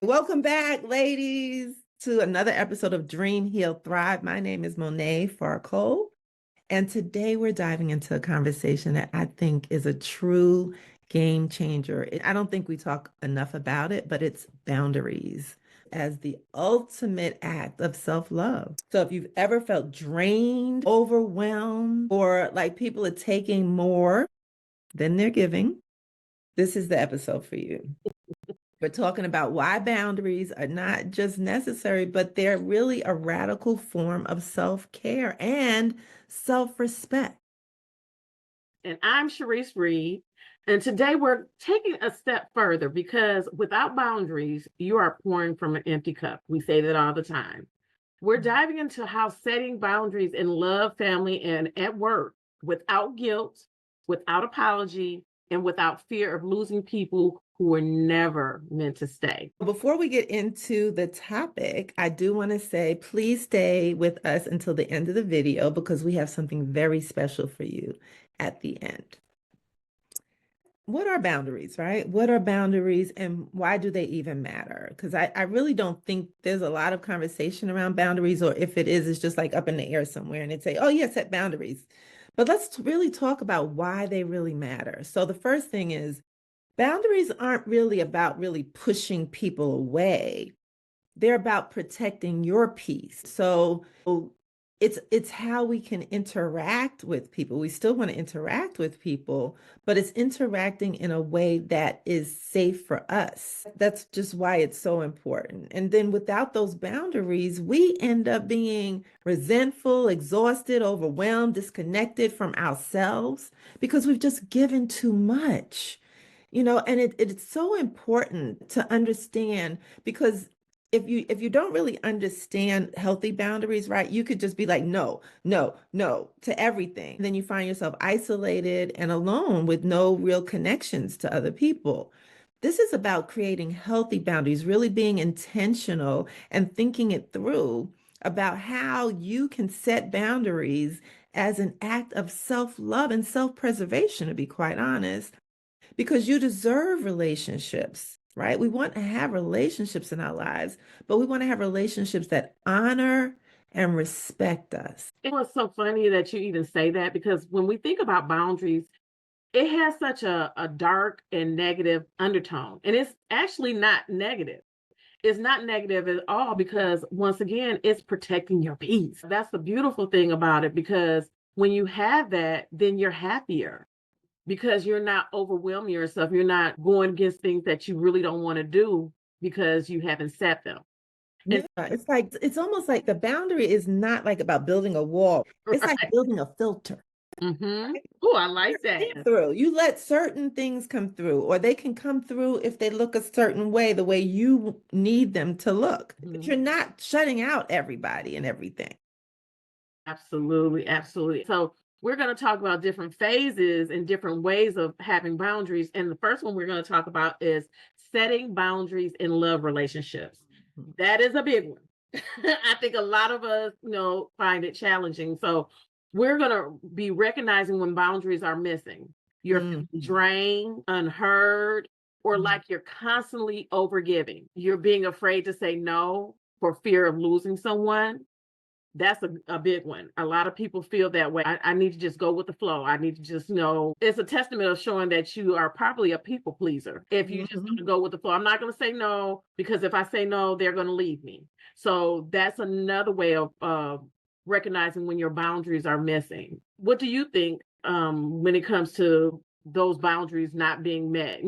Welcome back, ladies, to another episode of Dream, Heal, Thrive. My name is Monet Farcole, and today we're diving into a conversation that I think is a true game changer. I don't think we talk enough about it, but it's boundaries as the ultimate act of self-love. So if you've ever felt drained, overwhelmed, or like people are taking more than they're giving, this is the episode for you. We're talking about why boundaries are not just necessary, but they're really a radical form of self-care and self-respect. And I'm Charisse Reed. And today we're taking a step further because without boundaries, you are pouring from an empty cup. We say that all the time. We're diving into how setting boundaries in love, family, and at work without guilt, without apology, and without fear of losing people who were never meant to stay. Before we get into the topic, I do want to say, please stay with us until the end of the video because we have something very special for you at the end. What are boundaries, right? What are boundaries and why do they even matter? Because I really don't think there's a lot of conversation around boundaries, or if it is, it's just like up in the air somewhere and they'd say, oh, yeah, set boundaries. But let's really talk about why they really matter. So the first thing is boundaries aren't really about really pushing people away. They're about protecting your peace. So it's how we can interact with people. We still want to interact with people, but it's interacting in a way that is safe for us. That's just why it's so important. And then without those boundaries, we end up being resentful, exhausted, overwhelmed, disconnected from ourselves because we've just given too much. And it's so important to understand because if you don't really understand healthy boundaries, right, you could just be like, no, no, no to everything. Then you find yourself isolated and alone with no real connections to other people. This is about creating healthy boundaries, really being intentional and thinking it through about how you can set boundaries as an act of self-love and self-preservation, to be quite honest, because you deserve relationships, right? We want to have relationships in our lives, but we want to have relationships that honor and respect us. It was so funny that you even say that because when we think about boundaries, it has such a dark and negative undertone. And it's actually not negative. It's not negative at all because, once again, it's protecting your peace. That's the beautiful thing about it because when you have that, then you're happier because you're not overwhelming yourself. You're not going against things that you really don't want to do because you haven't set them. Yeah, And it's almost like the boundary is not like about building a wall. It's like right. building a filter. Oh, I like that. Through. You let certain things come through, or they can come through if they look a certain way, the way you need them to look. But you're not shutting out everybody and everything. Absolutely, absolutely. So we're going to talk about different phases and different ways of having boundaries. And the first one we're going to talk about is setting boundaries in love relationships. That is a big one. I think a lot of us, find it challenging. So we're going to be recognizing when boundaries are missing. You're feeling drained, unheard, or like you're constantly overgiving. You're being afraid to say no for fear of losing someone. That's a big one. A lot of people feel that way. I need to just go with the flow. I need to just know. It's a testament of showing that you are probably a people pleaser. If you just going to go with the flow, I'm not going to say no because if I say no, they're going to leave me. So that's another way of recognizing when your boundaries are missing. What do you think when it comes to those boundaries not being met?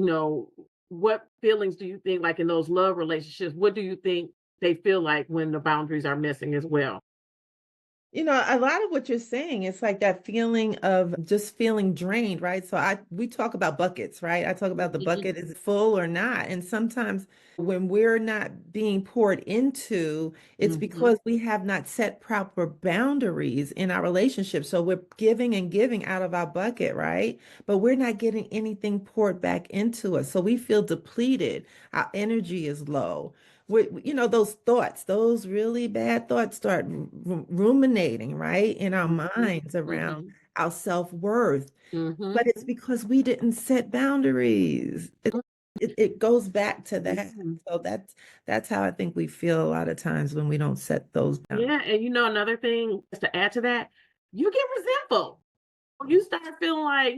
What feelings do you think, like in those love relationships, what do you think they feel like when the boundaries are missing as well? A lot of what you're saying, it's like that feeling of just feeling drained, right? So we talk about buckets, right? I talk about the bucket is full or not. And sometimes when we're not being poured into, it's because we have not set proper boundaries in our relationship. So we're giving and giving out of our bucket, right? But we're not getting anything poured back into us. So we feel depleted. Our energy is low. Those thoughts, those really bad thoughts start ruminating, right, in our minds around our self-worth. But it's because we didn't set boundaries. it goes back to that. Mhm. So that's how I think we feel a lot of times when we don't set those boundaries. Yeah, and another thing is to add to that, you get resentful. You start feeling like,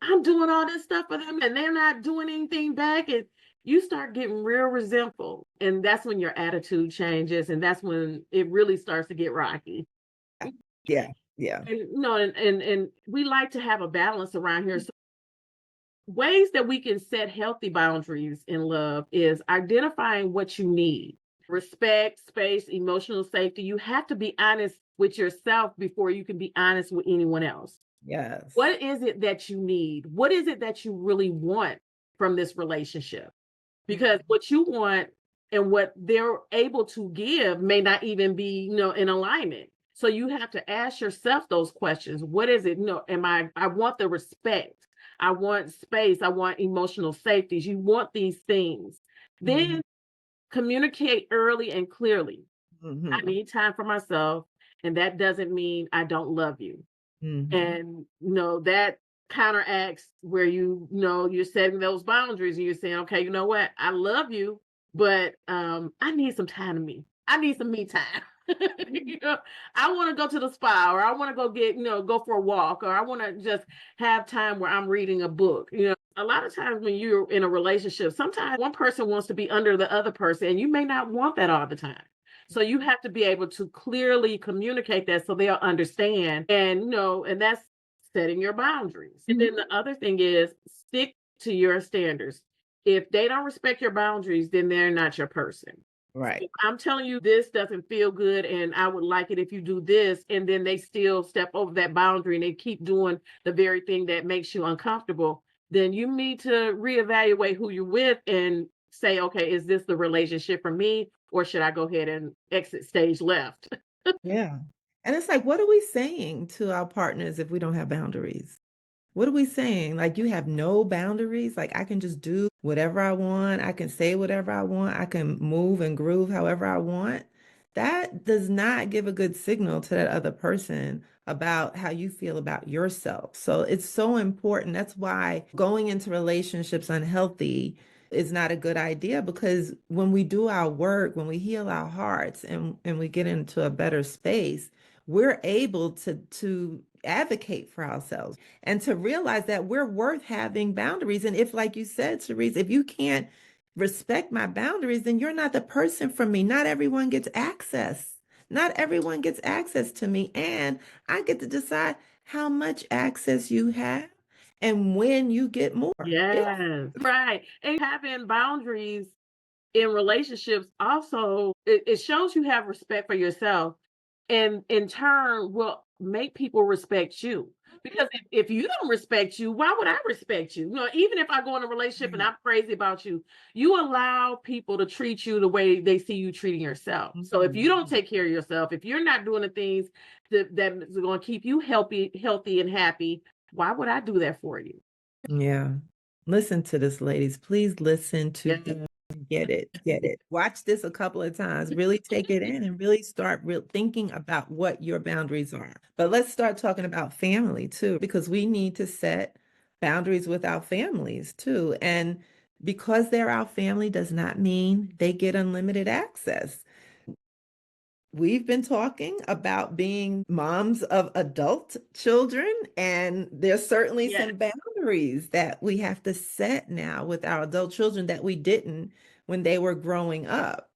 I'm doing all this stuff for them and they're not doing anything back. And you start getting real resentful. And that's when your attitude changes. And that's when it really starts to get rocky. Yeah, yeah, And and we like to have a balance around here. So ways that we can set healthy boundaries in love is identifying what you need. Respect, space, emotional safety. You have to be honest with yourself before you can be honest with anyone else. yes, What is it that you need? What is it that you really want from this relationship? Because what you want and what they're able to give may not even be, in alignment. So you have to ask yourself those questions. What is it? I want the respect. I want space. I want emotional safety. You want these things. Then communicate early and clearly. I mm-hmm. need time for myself. And that doesn't mean I don't love you. Mm-hmm. And that counteracts where you're setting those boundaries and you're saying, okay, you know what? I love you, but I need some time to me. I need some me time. I want to go to the spa, or I want to go go for a walk, or I want to just have time where I'm reading a book. A lot of times when you're in a relationship, sometimes one person wants to be under the other person, and you may not want that all the time. So you have to be able to clearly communicate that so they'll understand. And that's setting your boundaries. And then the other thing is stick to your standards. If they don't respect your boundaries, then they're not your person. Right. If I'm telling you this doesn't feel good and I would like it if you do this, and then they still step over that boundary and they keep doing the very thing that makes you uncomfortable, then you need to reevaluate who you're with and say, okay, is this the relationship for me? Or should I go ahead and exit stage left? Yeah. And it's like, what are we saying to our partners if we don't have boundaries? What are we saying? Like, you have no boundaries? Like, I can just do whatever I want. I can say whatever I want. I can move and groove however I want. That does not give a good signal to that other person about how you feel about yourself. So it's so important. That's why going into relationships unhealthy is not a good idea, because when we do our work, when we heal our hearts and we get into a better space, we're able to advocate for ourselves and to realize that we're worth having boundaries. And if, like you said, Charisse, if you can't respect my boundaries, then you're not the person for me. Not everyone gets access. Not everyone gets access to me. And I get to decide how much access you have and when you get more. Yeah. Yes, right. And having boundaries in relationships also, it shows you have respect for yourself, and in turn will make people respect you. Because if you don't respect you, why would I respect you? Even if I go in a relationship and I'm crazy about you, you allow people to treat you the way they see you treating yourself. So if you don't take care of yourself, if you're not doing the things that's going to keep you healthy and happy, why would I do that for you? Yeah. Listen to this, ladies. Please listen to Yeah. this. Get it, get it. Watch this a couple of times. Really take it in and really start thinking about what your boundaries are. But let's start talking about family too, because we need to set boundaries with our families too. And because they're our family does not mean they get unlimited access. We've been talking about being moms of adult children, and there's certainly Yeah. some boundaries that we have to set now with our adult children that we didn't when they were growing up.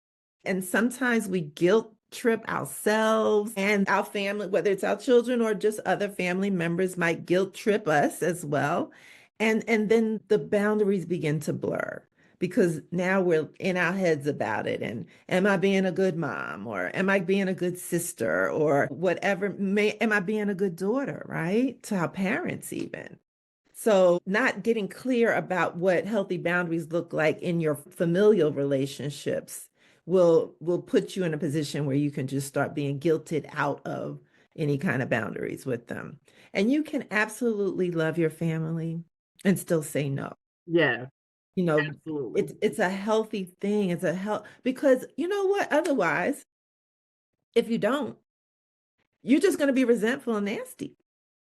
And sometimes we guilt trip ourselves and our family, whether it's our children or just other family members, might guilt trip us as well. And then the boundaries begin to blur because now we're in our heads about it. And am I being a good mom, or am I being a good sister, or whatever? Am I being a good daughter, right? To our parents, even. So, not getting clear about what healthy boundaries look like in your familial relationships will put you in a position where you can just start being guilted out of any kind of boundaries with them. And you can absolutely love your family and still say no. Yeah, You know, absolutely. it's a healthy thing. It's a health, because you know what? Otherwise, if you don't, you're just going to be resentful and nasty.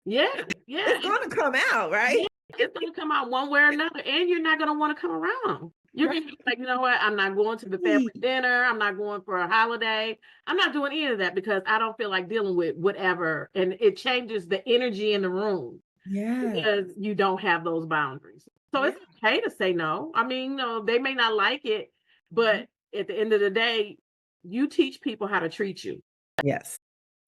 Yeah, yeah. It's going to come out, right? It's gonna come out one way or another, and you're not gonna want to come around. You're gonna be like, you know what? I'm not going to the family Right. dinner. I'm not going for a holiday. I'm not doing any of that because I don't feel like dealing with whatever. And it changes the energy in the room Yeah. because you don't have those boundaries. So Yeah. it's okay to say no. I mean, no, they may not like it, Mhm. but at the end of the day, you teach people how to treat you. Yes.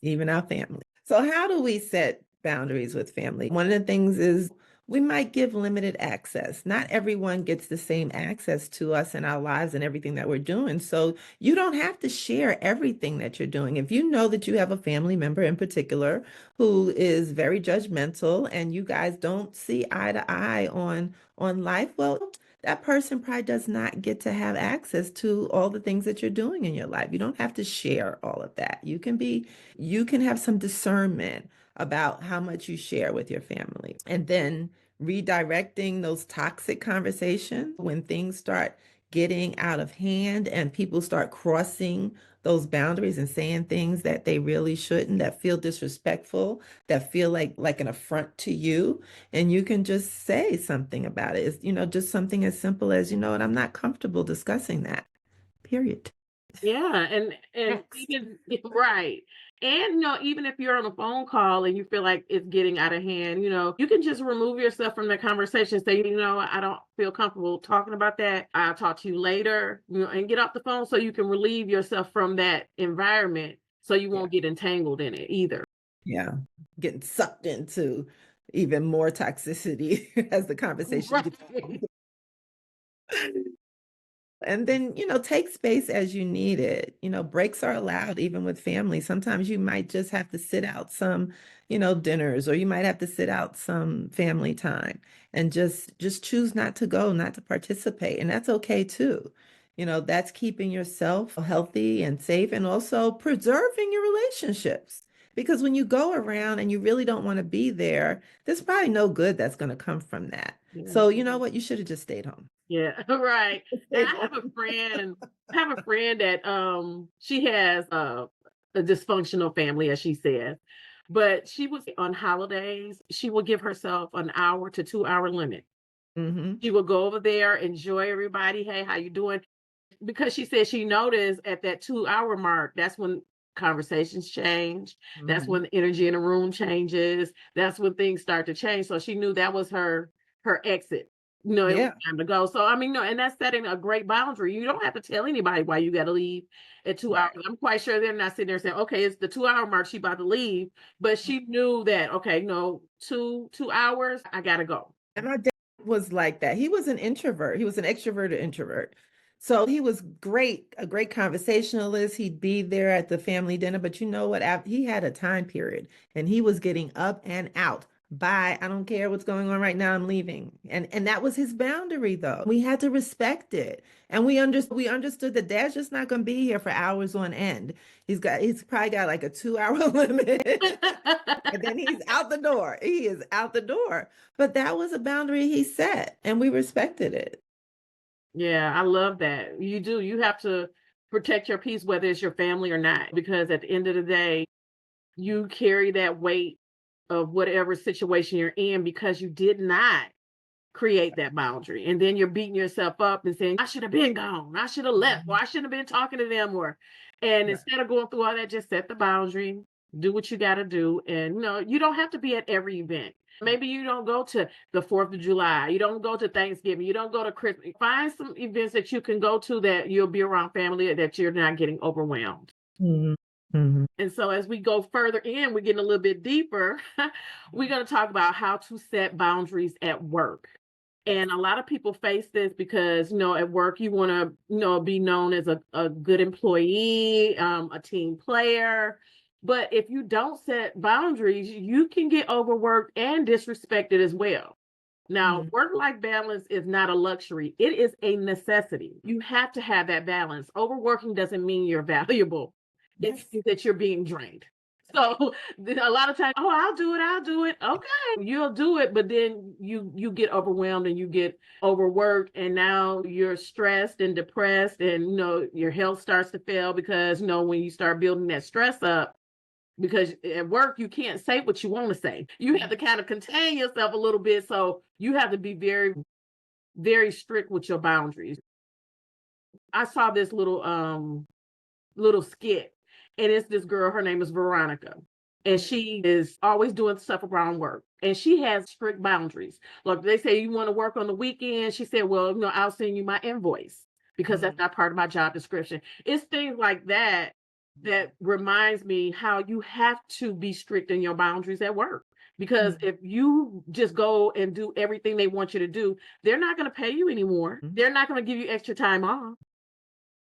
Even our family. So how do we set boundaries with family? One of the things is we might give limited access. Not everyone gets the same access to us in our lives and everything that we're doing. So you don't have to share everything that you're doing. If you know that you have a family member in particular who is very judgmental and you guys don't see eye to eye on life, well, that person probably does not get to have access to all the things that you're doing in your life. You don't have to share all of that. You can have some discernment about how much you share with your family. And then redirecting those toxic conversations when things start getting out of hand and people start crossing those boundaries and saying things that they really shouldn't, that feel disrespectful, that feel like an affront to you. And you can just say something about it. It's, just something as simple as, what, I'm not comfortable discussing that, period. Yeah, and Yes. even right. And even if you're on a phone call and you feel like it's getting out of hand, you can just remove yourself from the conversation. Say, I don't feel comfortable talking about that. I'll talk to you later, and get off the phone so you can relieve yourself from that environment so you Yeah. won't get entangled in it either. Yeah. Getting sucked into even more toxicity as the conversation Right. gets. And then, take space as you need it. Breaks are allowed even with family. Sometimes you might just have to sit out some, dinners, or you might have to sit out some family time and just choose not to go, not to participate. And that's okay too. That's keeping yourself healthy and safe and also preserving your relationships. Because when you go around and you really don't want to be there, there's probably no good that's going to come from that. Yeah. So, you know what? You should have just stayed home. Yeah, right. And Stayed home. I have a friend that she has a dysfunctional family, as she says. But she was on holidays, she will give herself an hour to 2 hour limit. Mhm, She will go over there, enjoy everybody. Hey, how you doing? Because she said she noticed at that 2 hour mark, that's when conversations change. That's mhm. when the energy in the room changes. That's when things start to change. So she knew that was her exit. It was Yeah, time to go. So I mean, no, and that's setting a great boundary. You don't have to tell anybody why you got to leave at 2 hours. right. I'm quite sure they're not sitting there saying, "Okay, it's the 2 hour mark. She about to leave," but she knew that. Okay, no, two hours. I gotta go. And my dad was like that. He was an introvert. He was an extroverted introvert. So he was great, a great conversationalist. He'd be there at the family dinner, but you know what? He had a time period and he was getting up and out. Bye. I don't care what's going on right now. I'm leaving. And that was his boundary though. We had to respect it. And we understood that dad's just not gonna be here for hours on end. He's probably got like a 2 hour limit. And then he's out the door. He is out the door. But that was a boundary he set, and we respected it. Yeah, I love that. You do. You have to protect your peace, whether it's your family or not, because at the end of the day, you carry that weight of whatever situation you're in because you did not create that boundary. And then you're beating yourself up and saying, I should have been gone. I should have left, or Mhm. I shouldn't have been talking to them. And Right. instead of going through all that, just set the boundary, do what you got to do. And you don't have to be at every event. Maybe you don't go to the 4th of July. You don't go to Thanksgiving. You don't go to Christmas. Find some events that you can go to that you'll be around family, that you're not getting overwhelmed. Mhm. Mhm. And so as we go further in, we're getting a little bit deeper. We're going to talk about how to set boundaries at work. Yes. And a lot of people face this because, at work, you want to, be known as a good employee, a team player. But if you don't set boundaries, you can get overworked and disrespected as well. Now, Mhm. work-life balance is not a luxury. It is a necessity. You have to have that balance. Overworking doesn't mean you're valuable. It Yes. means that you're being drained. So a lot of times, oh, I'll do it. Okay, you'll do it, but then you get overwhelmed and you get overworked, and now you're stressed and depressed, and your health starts to fail because when you start building that stress up, because at work you can't say what you want to say. You have to kind of contain yourself a little bit. So you have to be very, very strict with your boundaries. I saw this little skit, and it's this girl, her name is Veronica. And she is always doing stuff around work. And she has strict boundaries. Like they say, you want to work on the weekend. She said, well, I'll send you my invoice because that's not part of my job description. It's things like that that reminds me how you have to be strict in your boundaries at work. Because if you just go and do everything they want you to do, they're not going to pay you anymore. They're not going to give you extra time off.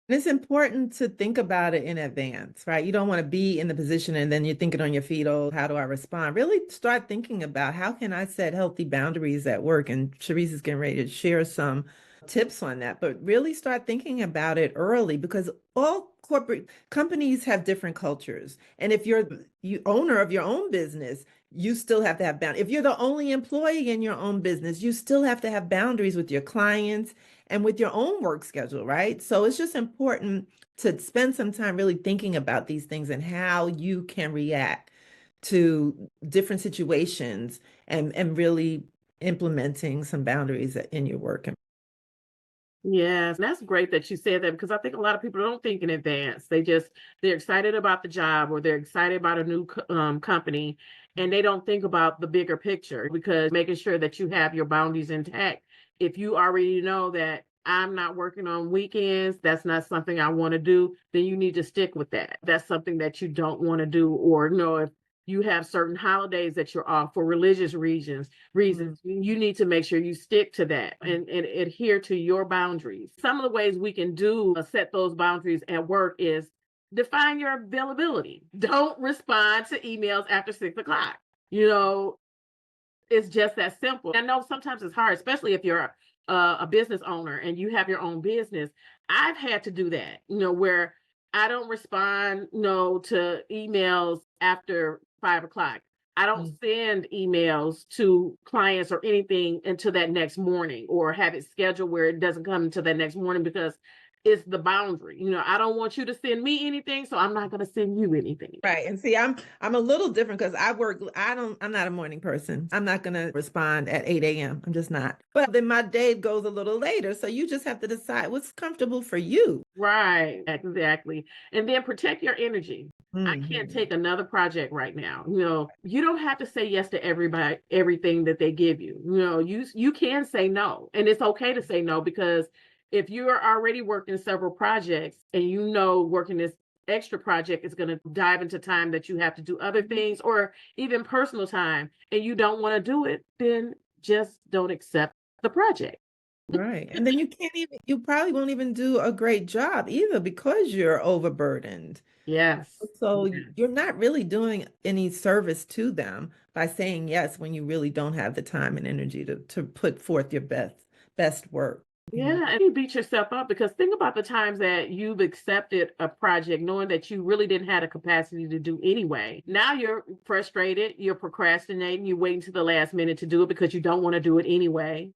It's important to think about it in advance, right? You don't want to be in the position and then you're thinking on your feet, oh, how do I respond? Really start thinking about how can I set healthy boundaries at work? And Charisse is getting ready to share some tips on that, but really start thinking about it early because all corporate companies have different cultures. And if you're the owner of your own business, you still have to have boundaries. If you're the only employee in your own business, you still have to have boundaries with your clients and with your own work schedule, right? So it's just important to spend some time really thinking about these things and how you can react to different situations and really implementing some boundaries in your work. Yes, that's great that you said that because I think a lot of people don't think in advance. They're excited about the job or they're excited about a new company and they don't think about the bigger picture because making sure that you have your boundaries intact. If you already know that I'm not working on weekends, that's not something I want to do, then you need to stick with that. That's something that you don't want to do or if you have certain holidays that you're off for religious reasons, you need to make sure you stick to that and adhere to your boundaries. Some of the ways we can do set those boundaries at work is define your availability. Don't respond to emails after 6 o'clock. It's just that simple. I know sometimes it's hard, especially if you're a business owner and you have your own business. I've had to do that, where I don't respond, to emails after 5 o'clock. I don't send emails to clients or anything until that next morning or have it scheduled where it doesn't come until that next morning because it's the boundary. I don't want you to send me anything, so I'm not going to send you anything. Right. And see, I'm a little different because I'm not a morning person. I'm not gonna respond at 8 a.m. I'm just not. But then my day goes a little later. So you just have to decide what's comfortable for you. Right, exactly. And then protect your energy. I can't take another project right now. You don't have to say yes to everything that they give you. You can say no. And it's okay to say no because if you are already working several projects and working this extra project is going to dive into time that you have to do other things or even personal time and you don't want to do it, then just don't accept the project. Right. And then you probably won't even do a great job either because you're overburdened. Yes. So Yes. you're not really doing any service to them by saying yes when you really don't have the time and energy to put forth your best work. Yeah, and you beat yourself up because think about the times that you've accepted a project knowing that you really didn't have the capacity to do anyway. Now you're frustrated, you're procrastinating, you're waiting to the last minute to do it because you don't want to do it anyway,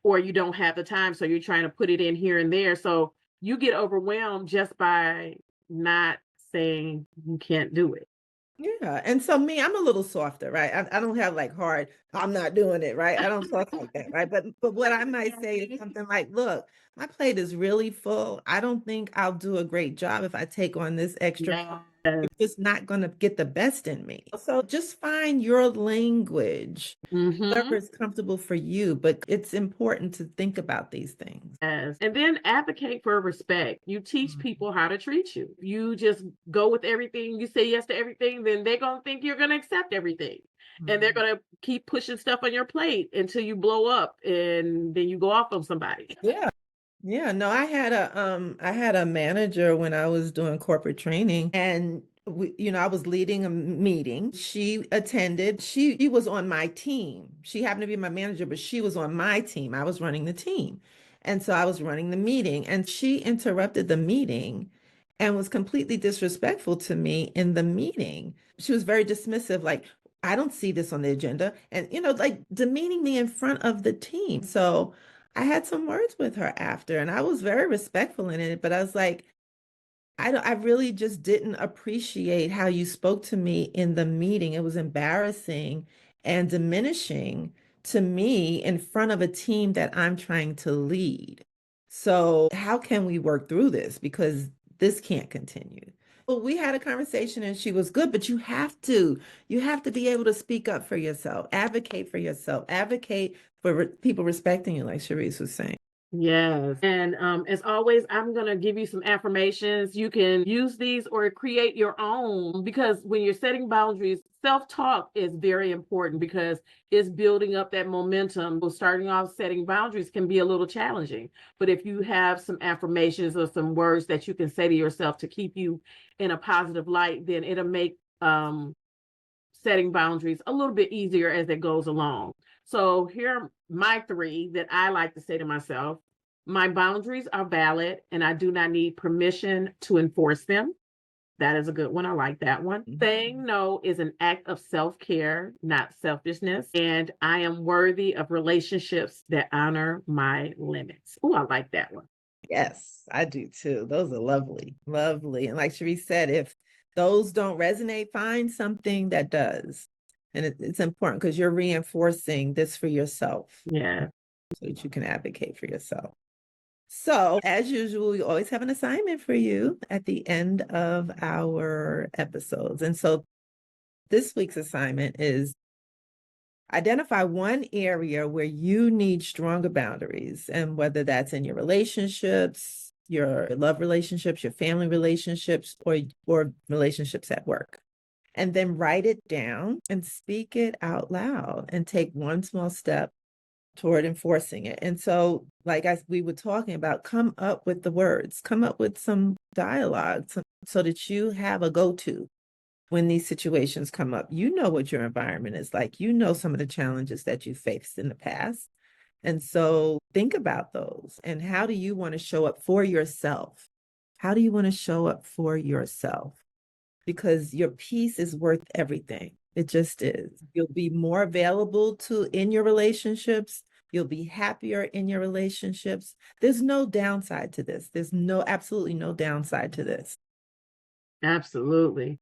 or you don't have the time, so you're trying to put it in here and there. So you get overwhelmed just by not saying you can't do it. Yeah. And so I'm a little softer, right? I don't have like hard, I'm not doing it, right? I don't talk like that, right? But what I might say is something like, look, my plate is really full. I don't think I'll do a great job if I take on this extra. Yeah. It's just not going to get the best in me. So just find your language, whatever is comfortable for you. But it's important to think about these things. Yes. And then advocate for respect. You teach people how to treat you. You just go with everything, you say yes to everything, then they're going to think you're going to accept everything. And they're going to keep pushing stuff on your plate until you blow up and then you go off on somebody. Yeah. Yeah, no, I had a manager when I was doing corporate training and I was leading a meeting. She attended. She was on my team. She happened to be my manager, but she was on my team. I was running the team. And so I was running the meeting and she interrupted the meeting and was completely disrespectful to me in the meeting. She was very dismissive, like, I don't see this on the agenda, and like demeaning me in front of the team. So I had some words with her after, and I was very respectful in it, but I was like, I really just didn't appreciate how you spoke to me in the meeting. It was embarrassing and diminishing to me in front of a team that I'm trying to lead. So how can we work through this? Because this can't continue. Well, we had a conversation and she was good, but you have to be able to speak up for yourself, advocate for people respecting you, like Charisse was saying. Yes. And as always, I'm going to give you some affirmations. You can use these or create your own, because when you're setting boundaries, self-talk is very important because it's building up that momentum. Well, starting off setting boundaries can be a little challenging, but if you have some affirmations or some words that you can say to yourself to keep you in a positive light, then it'll make setting boundaries a little bit easier as it goes along. So here are my three that I like to say to myself. My boundaries are valid and I do not need permission to enforce them. That is a good one. I like that one. Saying no is an act of self-care, not selfishness. And I am worthy of relationships that honor my limits. Oh, I like that one. Yes, I do too. Those are lovely, lovely. And like Charisse said, if those don't resonate, find something that does. And it's important because you're reinforcing this for yourself Yeah. so that you can advocate for yourself. So, as usual, we always have an assignment for you at the end of our episodes. And so this week's assignment is identify one area where you need stronger boundaries, and whether that's in your relationships, your love relationships, your family relationships, or relationships at work. And then write it down and speak it out loud and take one small step toward enforcing it. And so, like as we were talking about, come up with the words, come up with some dialogue so that you have a go-to when these situations come up. You know what your environment is like. You know some of the challenges that you faced in the past. And so think about those. And how do you want to show up for yourself? How do you want to show up for yourself? Because your peace is worth everything. It just is. You'll be more available to in your relationships. You'll be happier in your relationships. There's no downside to this. There's absolutely no downside to this. Absolutely.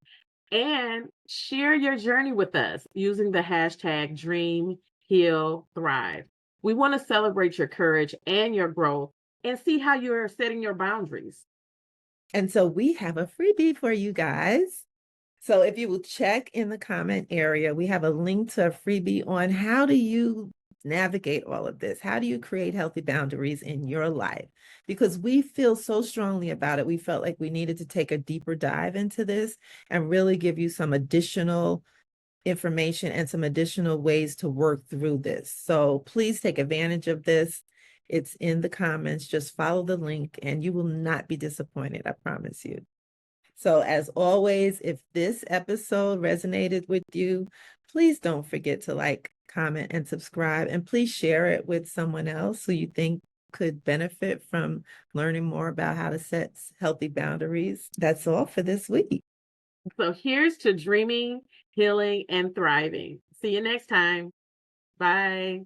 And share your journey with us using the hashtag Dream, Heal, Thrive. We want to celebrate your courage and your growth and see how you're setting your boundaries. And so we have a freebie for you guys. So if you will check in the comment area, we have a link to a freebie on how do you navigate all of this? How do you create healthy boundaries in your life? Because we feel so strongly about it. We felt like we needed to take a deeper dive into this and really give you some additional information and some additional ways to work through this. So please take advantage of this. It's in the comments. Just follow the link and you will not be disappointed. I promise you. So as always, if this episode resonated with you, please don't forget to like, comment, and subscribe. And please share it with someone else who you think could benefit from learning more about how to set healthy boundaries. That's all for this week. So here's to dreaming, healing, and thriving. See you next time. Bye.